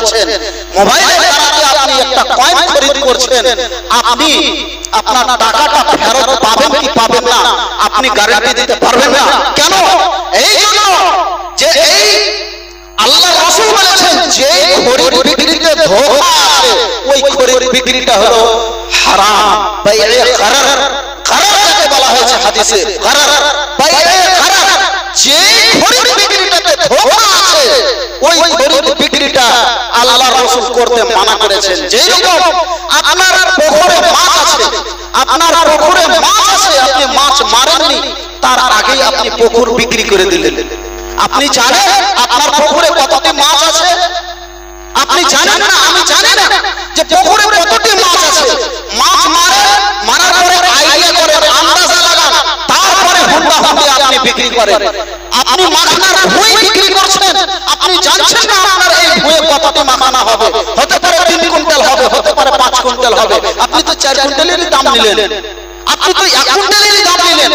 করছেন, মোবাইলের দ্বারা আপনি একটা কয়েন খরিদ করছেন, আপনি আপনার টাকাটা ফেরত পাবেন কি পাবেন না আপনি গ্যারান্টি দিতে পারবেন না। কেন? এই জন্য যে এই আল্লাহ রাসূল বলেছেন যে খরিদ বিক্রিতে ধোঁকা আছে ওই খরিদ বিক্রিটা হলো হারাম। বাইয়ে গরর, গরর যাকে বলা হয়েছে হাদিসে গরর, বাইয়ে গরর, যে খরিদ বিক্রিটাতে ধোঁকা আছে ওই খরিদ বিক্রিটা আল্লাহ রাসূল করতে মানা করেছেন। যেরকম আপনার পুকুরে মাছ আছে, আপনার পুকুরে মাছ আছে, আপনি মাছ মারেননি, তার আগেই আপনি পুকুর বিক্রি করে দিলেন। আপনি জানেন আপনার পুকুরে কতটি মাছ আছে? আপনি জানেন না, আমি জানি না যে পুকুরে কতটি মাছ আছে। মাছ মারার পরে আইডিয়া করে আন্দাজা লাগান, তারপরে হুন্ডা হুন্ডি আপনি বিক্রি করেন। আপনি মাখানার ভুঁই বিক্রি করছেন, আপনি জানছেন না আপনার এই ভুঁয়ে কতটি মাখানা হবে। হতে পারে 3 কুইন্টাল হবে, হতে পারে 5 কুইন্টাল হবে। আপনি তো 4 কুইন্টালেরই দাম নিলেন, আপনি তো 1 কুইন্টালেরই দাম নিলেন,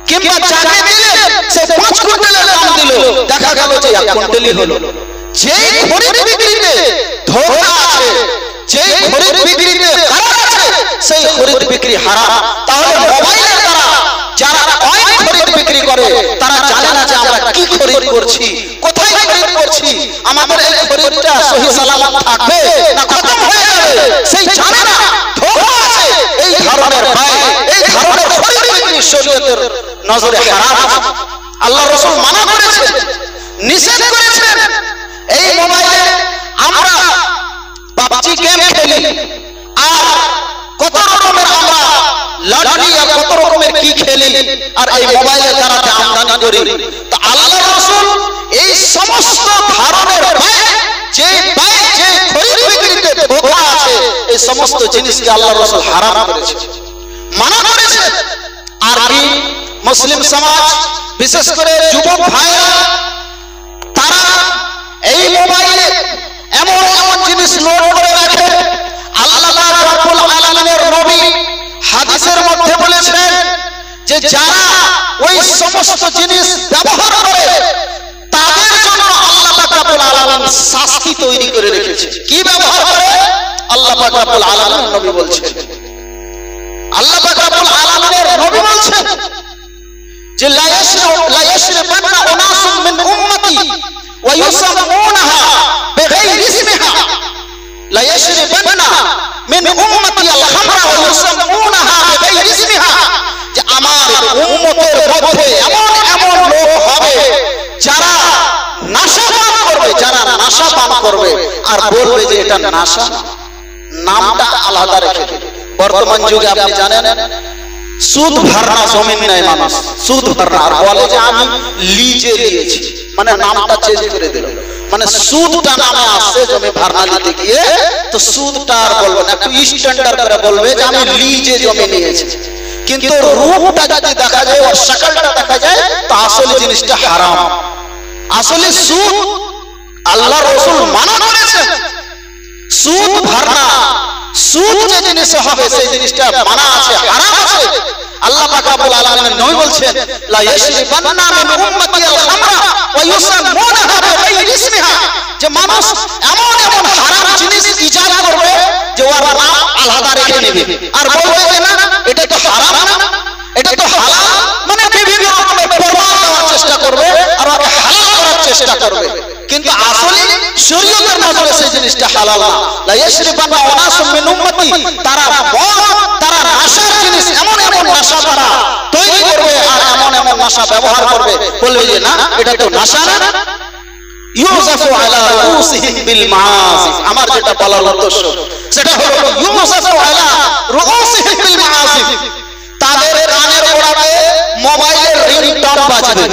কিংবা যাকে দিলেন সে 5 কুইন্টালের দাম দিল, দেখা গেল যে 1 কুইন্টালই হলো। যেই খরিদ বিক্রিতে ধোঁকা আছে, যেই খরিদ বিক্রিতে গরর আছে, সেই খরিদ বিক্রি হারাম। তাহলে মোবাইলের দ্বারা যারা কয়েন খরিদ বিক্রি করে তারা জানে না যে আমরা কি খরিদ করছি, কোথায় খরিদ করছি, আমাদের এই খরিদটা সহি সালামত থাকবে না খতম হয়ে যাবে, সেই জানে না। ধোঁকা আছে এই ধরনের ভাই, এই ধরনের খরিদ বিক্রি শরীয়তের নজরে হারাম আছে। আল্লাহ রাসূল মানা করেছেন, নিষেধ করেছেন। এই মোবাইলে আমরা পাবজি গেম খেলি, আর কত রকমের আমরা লটারি আর কত রকমের কি খেলি, আর এই মোবাইলের দ্বারা আমদানি করি। তো আল্লাহ রাসূল এই সমস্ত ধরনের যে খরিদ বিক্রিতে ধোঁকা আছে এই সমস্ত জিনিসকে আল্লাহ রাসূল হারাম করেছেন, মানা করেছেন। আর কি মুসলিম সমাজ, বিশেষ করে যুবক ভাইরা, তারা এই মোবাইলে এমন এমন জিনিস লোড করে রাখে। আল্লাহ রাব্বুল আলামিনের নবী হাদিসের মধ্যে বলেছেন যে যারা ওই সমস্ত জিনিস ব্যবহার করে তাদের জন্য আল্লাহ পাক রাব্বুল আলামিন শাস্তি তৈরি করে রেখেছে। কি ব্যবহার করে? আল্লাহ পাক রাব্বুল আলামিন নবী বলছেন, আল্লাহ পাক রাব্বুল আলামিনের নবী বলছেন যে লা ইয়াশরাবান্না উনাসুম মিন উম্মতি ওয়া ইউসাম্মুনাহা বিগাইরি ইসমিহা, লা ইয়াশরাবান্না মিন উম্মতি আল খামরা ওয়া ইউসাম্মুনাহা বিগাইরি ইসমিহা, যে আমার উম্মতের মধ্যে এমন এমন লোক হবে যারা নেশা পান করবে, যারা নেশা পান করবে আর বলবে যে এটা নেশা, নামটা আলাদা রেখে দেবে। বর্তমান যুগে আপনি জানেন সুদ ভরনা জমিন নেয় মানুষ, সুদ ভরনা, আর বলে যে আমি লিজে নিয়েছি, মানে নামটা চেঞ্জ করে দিল, মানে সুদটা নামে আসছে জমি ভরনা নিতে গিয়ে, তো সুদটা আর বলবে না, একটু স্ট্যান্ডার্ড করে বলবে যে আমি লিজে জমি নিয়েছি। কিন্তু রূপটা যদি দেখা যায়, ওর শাকলটা দেখা যায়, তো আসলে জিনিসটা হারাম। আসলে সুদ আল্লাহ রাসূল মানা করেছেন, সুদ ভরনা, সুদ যে জিনিস হবে সেই জিনিসটা মানা আছে, হারাম আছে। আল্লাহ পাক রব্বুল আলামিন নবী বলছেন লা ইয়াশরিবান্না মিন উম্মতি আল খামরা ওয়া ইউসাম্মুনাহা বিগাইরি ইসমিহা, যে মানুষ এমন এমন হারাম জিনিস ইজাদ করবে যে ওর নাম আলাদা রেখে নেবে আর বলবে যে না এটা তো হারাম না, এটা তো হালাল, মানে বিভিন্ন রকমের প্রমাণ দেওয়ার চেষ্টা করবে আর ওকে হালাল করার চেষ্টা করবে। কিন্তু আসলে শরীয়তের নজরে সেই জিনিসটা হালাল না। লা ইয়াশরিবান্না উনাসুম মিন উম্মতি, তারা তারা নেশার জিনিস, এমন এমন নেশা তারা তৈরি করবে আর এমন এমন নেশা ব্যবহার করবে, বলবে যে না এটা তো নেশা না। ইউজাফু আলা রুউসিহিম বিল মাআসি, আমার যেটা বলার উদ্দেশ্য সেটা হলো ইউজাফু আলা রুউসিহিম বিল মাআসি, তাদের কানের গোড়াতে মোবাইলের রিংটোন বাজবে,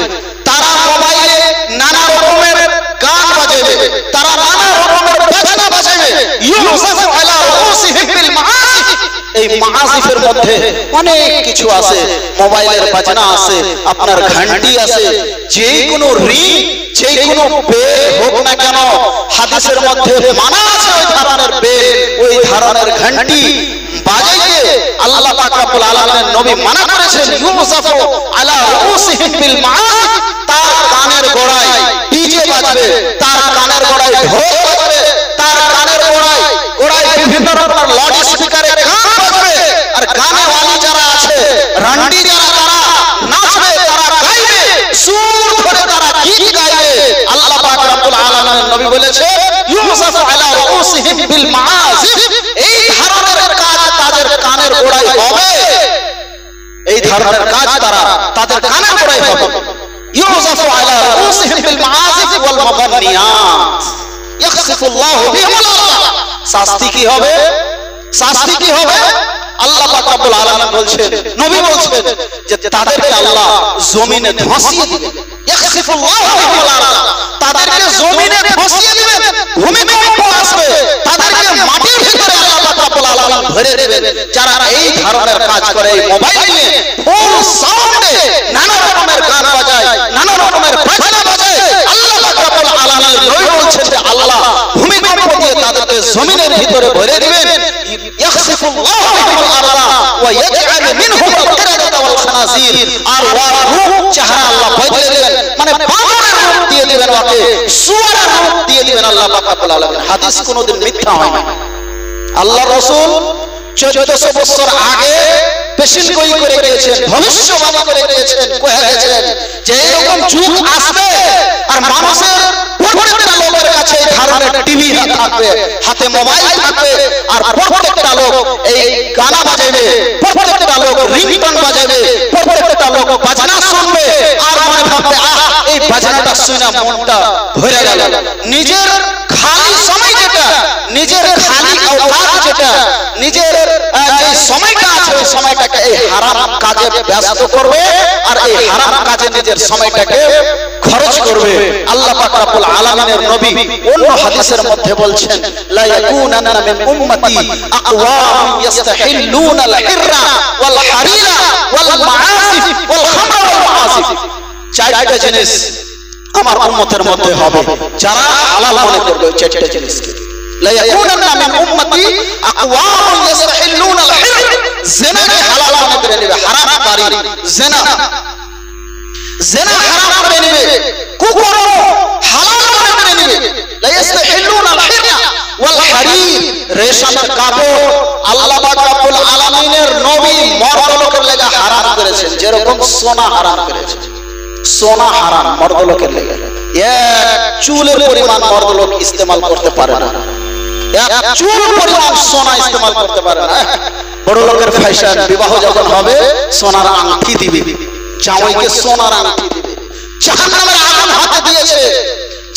তারা মোবাইলে নানা রকমের গান বাজাবে, তারা নানা রকমের বাজনা বাজাবে। ইউজাফু আলা রুউসিহিম বিল মাআসি, এই মাআসিফের মধ্যে অনেক কিছু আছে, মোবাইলের বাজনা আছে, আপনার ঘন্টি আছে, যে কোনো রিং, যে কোনো বেল হোক না কেন, হাদিসের মধ্যে মানা আছে ওই ধরনের বেল, ওই ধরনের ঘন্টি বাজাইতে আল্লাহ পাক রব্বুল আলামিনের নবী মানা করেছেন। ইউজাফু আলা রুউসিহিম বিল মাআসি, তার কানের গোড়ায় ডিজে বাজবে, তার কানের গোড়ায় ঢোল বাজবে, নবী বলেছে ইউসাফু আলা রুউসিহিম বিল মাআসি, এই ধরনের কাজ তাদের কানের গোড়ায় হবে, এই ধরনের কাজ তাদের কানের গোড়ায় হবে। ইউসাফু আলা রুউসিহিম বিল মাআসি ওয়াল মাগান্নিয়াত ইয়াখসিফুল্লাহু বিহিম, শাস্তি কি হবে? শাস্তি কি হবে? আল্লাহ পাক রব্বুল আলামিন বলছেন, নবী বলছেন যে তাদেরকে আল্লাহ জমিনে ধসিয়ে দিবেন। ইয়াখসিফুল্লাহু বিহিল আরদ, তাদেরকে জমিনে ধসিয়ে দিবেন, ভূমিকম্প আসবে, তাদেরকে মাটির ভিতরে আল্লাহ পাক রব্বুল আলামিন ভরে দেবেন। যারা এই ধরনের কাজ করে, এই মোবাইল নিয়ে ফুল সাউন্ডে নানা রকমের গান বাজায়, নানা রকমের বাজনা বাজায়, আল্লাহ পাক রব্বুল আলামিন নবী বলছেন যে আল্লাহ ভূমিকম্প দিয়ে তাদেরকে জমিনের ভিতরে ভরে দিবেন। ইয়াখসিফুল্লাহু বিহিল আরদ ওয়া ইয়াজআলু মিনহুম আল-কিরাদাতা ওয়াল খানাজির, আর ওয়ার রূপ চেহারা আল্লাহ বদলে দিবেন, মানে বানরের রূপ দিয়ে দিবেন, ওকে শুয়োরের রূপ দিয়ে দিবেন আল্লাহ পাক রব্বুল আলামিন। হাদিস কোনোদিন মিথ্যা হয় না। আল্লাহ রাসূল 1400 বছর আগে পেশিন করে গিয়েছেন, ভবিষ্যবাণী করে গিয়েছেন, কয়ে গেছেন যে এরকম যুগ আসবে আর মানুষের প্রত্যেকটা লোকের কাছে এই ধরনের টিভি থাকবে, হাতে মোবাইল থাকবে, আর প্রত্যেকটা লোক এই গানা বাজাবে, প্রত্যেকটা লোক রিংটোন বাজাবে, প্রত্যেকটা লোক বাজনা শুনবে, আর মনে ভাববে এই বাজনাটা শুনে মনটা ভরে গেল। নিজের খালি সময় যেটা, নিজের খালি অবকাশ যেটা, নিজের যে সময়টা আছে ওই সময়টাকে এই হারাম কাজে ব্যস্ত করবে, আর এই হারাম কাজে নিজের সময়টাকে খরচ করবে। আল্লাহ পাক রব্বুল আলামিনের নবী অন্য হাদিসের মধ্যে বলছেন, লা ইয়াকুনান্না মিন উম্মতি আকওয়াম ইস্তাহিল্লুনা আল-হিররা ওয়াল হারিরা ওয়াল মাআসিফ ওয়াল খামরা ওয়াল মাআসিফ, চারটা জিনিস আমার উম্মতের মধ্যে হবে যারা হালাল মনে করবে। ওই চারটা জিনিসকে লা ইয়াকুনান্না মিন উম্মতি আকওয়াম ইস্তাহিল্লুনা আল-হিররা, জিনাকে হালাল মনে করে নেবে, হারাম কারী জিনা, জিনা হারাম করে নেবে, কুকর্ম হালাল মনে করে নেবে। লা ইস্তাহিল্লুনা আল-হিররা ওয়াল হারির, রেশমের কাপড় আল্লাহ পাক রব্বুল আলামিনের নবী মর্দ লোকের লাগা হারাম করেছেন, যেরকম সোনা হারাম করেছেন। সোনা হারাম মর্দ লোকের লাগা, এক চুলের পরিমাণ মর্দ লোক ইস্তেমাল করতে পারে না, এক চুল পরিমাণ সোনা ইস্তেমাল করতে পারে না। বড় লোকের ফ্যাশন, বিবাহ যখন হবে সোনার আংটি দিবে, জামাইকে সোনার আংটি দিবে। জাহান্নামের আগুন হাতে দিয়েছে,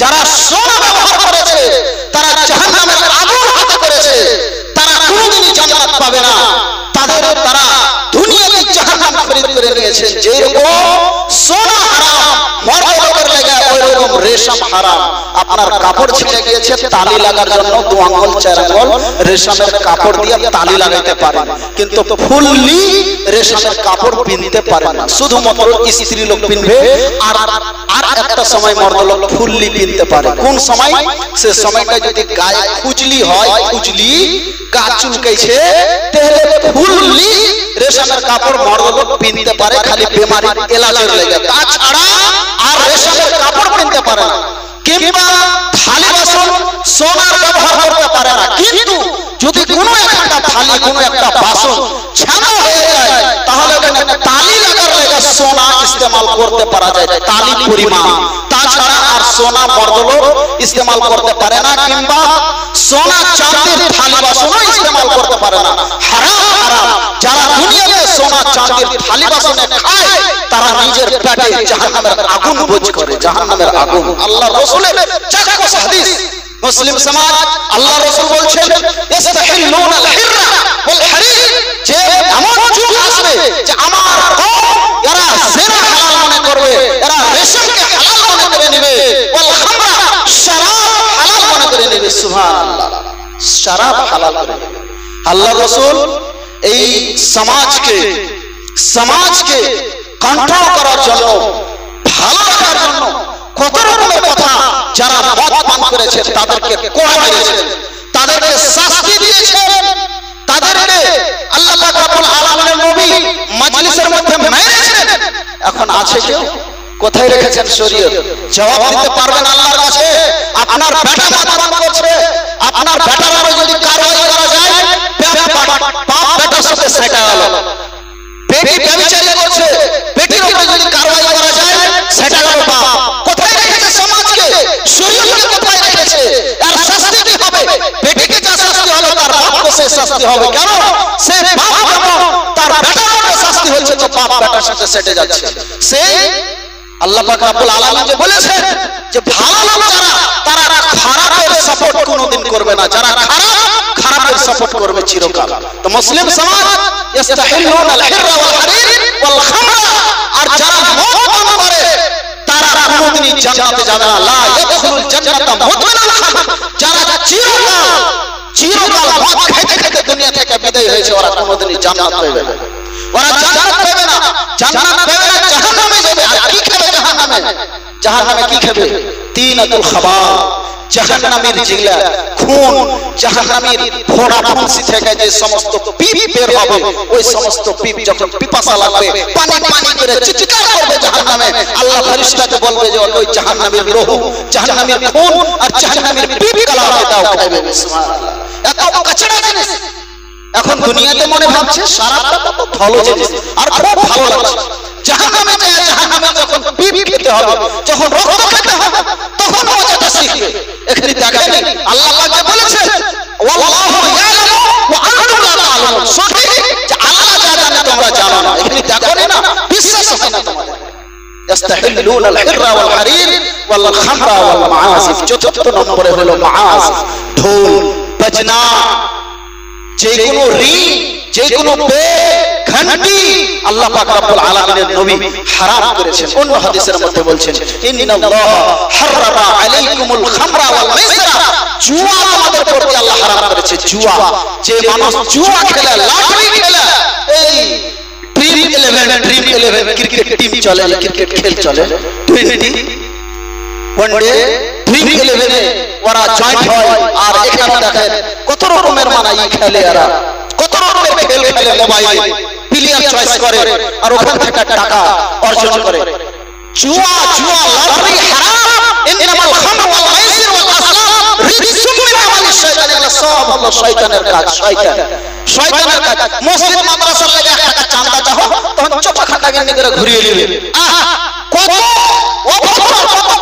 যারা সোনা ব্যবহার করেছে তারা জাহান্নামের আগুন হাতে করেছে, তারা কোনোদিনই জান্নাত পাবে না। তারা দুনিয়াতে জাহান্নাম খরিদ করে নিয়েছেন। যেরকম সোনা হারাম মর্দ লোকের লাগা, ওইরকম রেশম হারাম। আপনার কাপড় ছিঁড়ে গিয়েছে, তালি লাগার জন্য 2 আঙ্গুল 4 আঙ্গুল রেশমের কাপড় দিয়ে তালি লাগাইতে পারেন, কিন্তু ফুললি রেশমের কাপড় পিনতে পারেন না, শুধুমাত্র স্ত্রী লোক পিনবে। আর একটা সময় মর্দ লোক ফুললি পিনতে পারে। কোন সময়? সে সময়টা যদি গায়ে খুজলি হয়, খুজলি গা চুলকাইছে, তাহলে ফুললি রেশমের কাপড় মর্দ লোক পিনতে পারে, খালি বেমারির এলাজের লেগে, তাছাড়া আর রেশমের কাপড় পিনতে পারে না। কিংবা থালি বাসন সোনার ব্যবহার করতে পারে না, কিন্তু যদি কোনো একটা থালি, কোনো একটা বাসন ছানা হয়ে যায়, তাহলে তালি লাগার লেগে সোনা ইস্তেমাল করতে পারা যায়, তালি পরিমাণ। তাছাড়া আর সোনা মর্দ লোক ইস্তেমাল করতে পারে না, কিংবা সোনা চাঁদের থালি বাসনও ইস্তেমাল করতে পারে না। হারাম হারাম। যারা দুনিয়াতে সোনা চাঁদের থালি বাসনে খায়, তারা নিজের পেটে জাহান্নামের আগুন বোঝ করে, জাহান্নামের আগুন। আল্লাহ রাসূলের চাক্ষুষ হাদিস, মুসলিম সমাজ, আল্লাহ রাসূল বলছেন ইস্তাহিল্লুনা আল-হিররা ওয়াল হারির, যে এমন যুগ আসবে যে আমার কওম এরা জিনা হালাল মনে করবে, এরা রেশমকে হালাল মনে করে নেবে, ওয়াল খামরা শরাব হালাল মনে করে নেবে। সুবহানাল্লাহ, শরাব হালাল করে নেবে। আল্লাহ রাসূল এই সমাজকে কন্ট্রোল করার জন্য, ভালো রাখার জন্য কত রকমের কথা, যারা মদ পান করেছে তাদেরকে কোড়া মেরেছেন, তাদেরকে শাস্তি দিয়েছেন, তাদেরকে আল্লাহ পাক রব্বুল আলামিনের নবী মাজলিসের মধ্যে মেরেছেন। এখন আছে কেউ? কোথায় রেখেছেন শরীয়ত? জবাব দিতে পারবেন আল্লাহর কাছে? আপনার বেটা মদ পান করছে, আপনার বেটার উপরে যদি কারওয়াই করা যায়, বাপ বেটার সাথে সেটা হলো। বেটি ব্যভিচারী করছে, বেটির উপরে যদি কারওয়াই করা যায়, সেটা হলো বাপ। কোথায় রেখেছে সমাজকে? শরীয়তকে কোথায় রেখেছে? হবে। কেন? সে বাপ যেমন তার বেটার শাস্তি হচ্ছে, তো বাপ বেটার সাথে সেটে যাচ্ছে। সেই আল্লাহ পাক রব্বুল আলামিন যে বলেছেন যে ভালো লোক যারা, তারা খারাপের সাপোর্ট কোনোদিন করবে না, যারা খারাপের সাপোর্ট করবে চিরকাল। তো মুসলিম সমাজ ইস্তাহিলুন আল হিররা ওয়াল হারির ওয়াল খামরা, আর যারা মদ পান করে তারা কোনোদিনই জান্নাতে যাবে না। লা ইয়াদখুলুল জান্নাতা মুদমিনুল খামর, যারা চিরকাল মদ খেতে খেতে দুনিয়া থেকে বিদায় হয়েছে, ওরা কোনোদিনই জান্নাত পাবে না। ওরা জান্নাত পাবে না, জান্নাত পাবে না, জাহান্নামে যাবে। আর কি খাবে জাহান্নামে? জাহান্নামে কি খাবে? তিনাতুল খাবা, জাহান্নামের জিলা খুন, জাহান্নামের ফোড়া ফুঁসি থেকে যে সমস্ত পিপ বের হবে, ওই সমস্ত পিপ যখন পিপাসা লাগবে পানি পানি করে চিৎকার করবে জাহান্নামে, আল্লাহ ফেরেশতাকে বলবে যে ওই জাহান্নামের লহু, জাহান্নামের খুন আর জাহান্নামের পিপ কালাম এটাও খাবে। সুবহানাল্লাহ, এত কাছড়া জিনিস। এখন দুনিয়াতে মনে ভাবছে সারাটা কত ভালো জিনিস আর খুব ভালো লাগছে। জাহান্নামে যায়, জাহান্নামে যখন পিপ খেতে হবে, যখন রক্ত খেতে হবে, তখন মজাটা শিখবে। এখানে দেখেন আল্লাহ পাক বলেছেন ওয়াল্লাহু ইয়ালামু ওয়া আনতুম লা তা'লামুন, সঠিক যে আল্লাহ যা জানে তোমরা জানো না। এখানে দেখো না, বিশ্বাস হয় না তোমাদের। ইস্তাহিলুন আল হিররা ওয়াল হারির ওয়াল খামরা ওয়াল মাআসিফ, চতুর্থ নম্বরে হলো মাআসিফ, ঢোল বাজনা, যেগুলো রিং, যেগুলো ঘন্টি আল্লাহ পাক রব্বুল আলামিনের নবী হারাম করেছেন। অন্য হাদিসের মধ্যে বলছেন ইন্নাল্লাহ হারামা আলাইকুমুল খামরা ওয়াল মাইসিরা, জুয়া আমাদের প্রতি আল্লাহ হারাম করেছে। জুয়া, যে মানুষ জুয়া খেলে, লটারি খেলে, এই ড্রিম 11 ক্রিকেট টিম চলে, ক্রিকেট খেল চলে, 20 ওয়ানডে ড্রিম 11 ওরা জয়েন্ট হয়। আর এখানে দেখেন কত রকমের মানাই খেলে, এরা কত রকমের খেল খেলে, মোবাইল প্লেয়ার চয়েস করে আর ওখান থেকে টাকা অর্জন করে। জুয়া লটারি হারাম। ইন্নামাল খামরু ওয়াল মাইসির ওয়াল আসলাম রিজসুম মিন আমালিশ শাইতান, এগুলো সব হলো শয়তানের কাজ, শয়তানের কাজ। মসজিদ মাদ্রাসার লাগে টাকা চাঁদা চাও, তখন চোখা খাটা গেলে করে ঘুরিয়ে নেবে। কত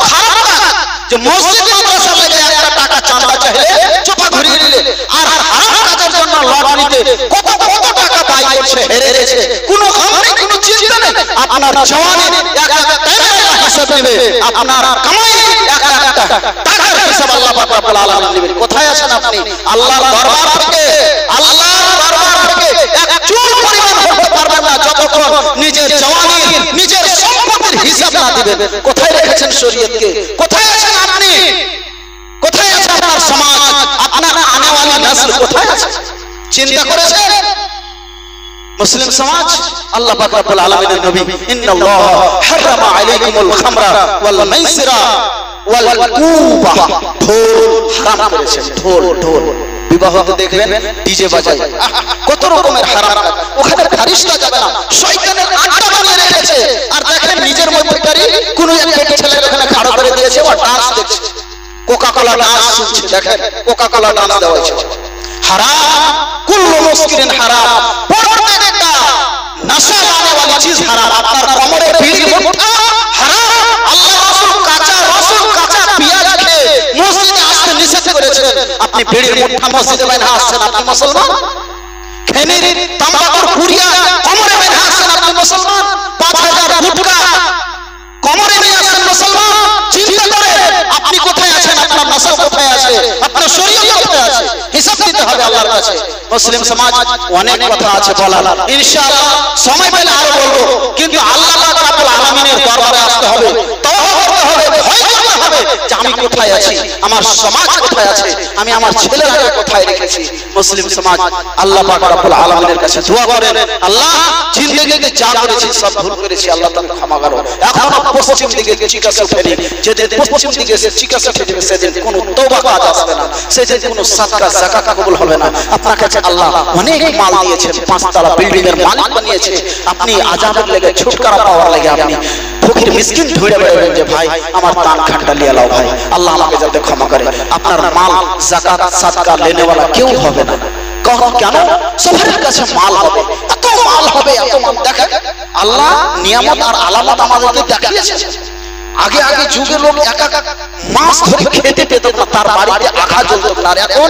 খারাপ কাজ যে মসজিদ মাদ্রাসার লাগে একটা টাকা চাঁদা চাইলে চোখা ঘুরিয়ে নিলে। আর হারাম কাজের জন্য লটারিতে কত টাকা পাই করছে, হেরে গেছে, কোনো খামনে কোনো চিন্তা নেই। আপনার জওয়ানি একটা হিসাব নেবে, আপনার কামাই একটা টাকার হিসাব আল্লাহ পাক রব্বুল আলামিন নেবেন। কোথায় আছেন আপনি? আল্লাহর দরবার থেকে এক চুল পরিমাণ করতে পারবেন না যতক্ষণ নিজের জওয়ানি, নিজের সম্পদের হিসাব না দিবেন। কোথায় রেখেছেন শরীয়তকে? কোথায় আছেন আপনি? কোথায় আছে আপনার সমাজ, আপনার আনেওয়ালি নসল কোথায় আছে? চিন্তা করেছেন মুসলিম সমাজ? আল্লাহ পাক রব্বুল আলামিনের নবী ইন্নাল্লাহ হারামা আলাইকুমুল খামরা ওয়াল মাইসিরা ওয়াল কুবা, ঢোল হারাম করেছেন। ঢোল বিবাহতে দেখবেন ডিজে বাজায়, কত রকমের হারাম। ওখানে ফারিস্তা যাবে না, শয়তানের আড্ডা বানিয়ে রেখেছে। আর দেখেন নিজের মধ্যে কোন একটা ছেলে ওখানে খাড়া করে দিয়েছে, ও ডান্স দেখছে, কোকা কোলা ডান্স শুনছে। দেখেন কোকা কোলা ডান্স দেওয়া হয়েছে, হারাম। কুল্লু মুসকিরিন হারাম, প্রত্যেকটা নশা লানে वाली चीज হারাম। আপনার কোমরে বিড়ি মুঠা হারাম। আল্লাহ রাসূল কাঁচা পেঁয়াজ খেয়ে মসজিদে আসতে নিষেধ করেছেন। আপনি বিড়ির মুঠা মসজিদে বাইরে আসছেন, আপনি মুসলমান? খেনির তামাকুর পুড়িয়া কোমরে বাইরে আসছেন, আপনি মুসলমান? 5000 গুটকা কোমরে নিয়ে আসছেন, মুসলমান? চিন্তা করেন আপনি কোথায় আছেন, আপনার নসল কোথায় আছে, আপনার শরীয়ত কোথায় আছে? হিসাব দিতে হবে আল্লাহর কাছে। মুসলিম সমাজ অনেক কথা আছে বলার, ইনশাআল্লাহ সময় পেলে আরো বলবো। কিন্তু আল্লাহ পাক রব্বুল আলামিনের দরবারে আসতে হবে, তওবা করতে হবে, ভয় করতে হবে যে আমি কোথায় আছি, আমার সমাজ কোথায় আছে, আমি আমার ছেলেরাকে কোথায় রেখেছি। মুসলিম সমাজ আল্লাহ পাক রব্বুল আলামিনের কাছে দোয়া করেন, আল্লাহ জিন্দেগিতে যা করেছি সব ভুল করেছি, আল্লাহ তুমি ক্ষমা করো। এখনো পশ্চিম দিকে চিকাস উঠেনি, যেদিন পশ্চিম দিকে চিকাস উঠে যাবে সেদিন কোনো তওবা কাজ আসবে না, সেদিন কোনো সাদকা যাকাত কবুল হবে না। আপনার কাছে আল্লাহ অনেক মাল দিয়েছেন, 5 তলা বিল্ডিং এর মালিক বানিয়েছে। আপনি আযাবের লেগে ছুটকারা পাওয়ার লাগে আপনি ফকির মিসকিন ধরে বেড়াবেন যে ভাই আমার দান খানটা নিয়ে লাও ভাই, আল্লাহ আমাকে যাতে ক্ষমা করে। আপনার মাল যাকাত সাদকা লেনে वाला কেউ হবে না। কেন? সবার কাছে মাল হবে, এত মাল হবে, এত মাল। দেখেন আল্লাহ নিয়ামত আর আলামত আমাদেরকে দেখিয়েছে। আগে যুগে লোক এক মাস ধরে খেতে পেত না, তার বাড়িতে আখা জ্বলতো না। এখন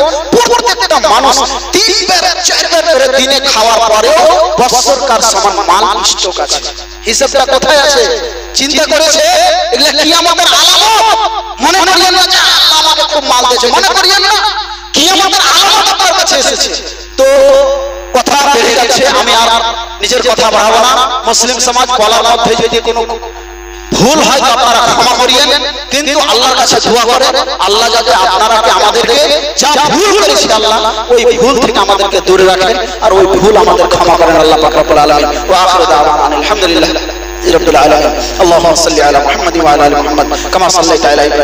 প্রত্যেকটা মানুষ 3 বার 4 বার করে দিনে খাওয়ার পরেও বছরকার সমান মাল স্টক আছে। হিসাবটা কোথায় আছে? চিন্তা করেছে? এগুলা কিয়ামতের আলামত। মনে করিয়েন না যে আল্লাহ আমাকে খুব মাল দিয়েছে, মনে করিয়েন না, কিয়ামতের আলামত আপনার কাছে এসেছে। তো কথা বেড়ে যাচ্ছে, আমি আর নিজের কথা বাড়াবো না। মুসলিম সমাজ বলার মধ্যে যদি কোনো ভুল হয় তো আপনারা ক্ষমা করিয়েন, কিন্তু আল্লাহর কাছে দোয়া করেন আল্লাহ যাতে আপনারাকে আমাদেরকে যা ভুল করেছি আল্লাহ ওই ভুল থেকে আমাদেরকে দূরে রাখেন, আর ওই ভুল আমাদের ক্ষমা করেন আল্লাহ পাক রব্বুল আলামিন। ওয়া আখিরু দাওয়ানা আলহামদুলিল্লাহ রাব্বিল আলামিন। আল্লাহুম্মা সাল্লি আলা মুহাম্মাদ ওয়া আলা আলি মুহাম্মাদ কামা সাল্লাইতা আলা ইব্রাহিম।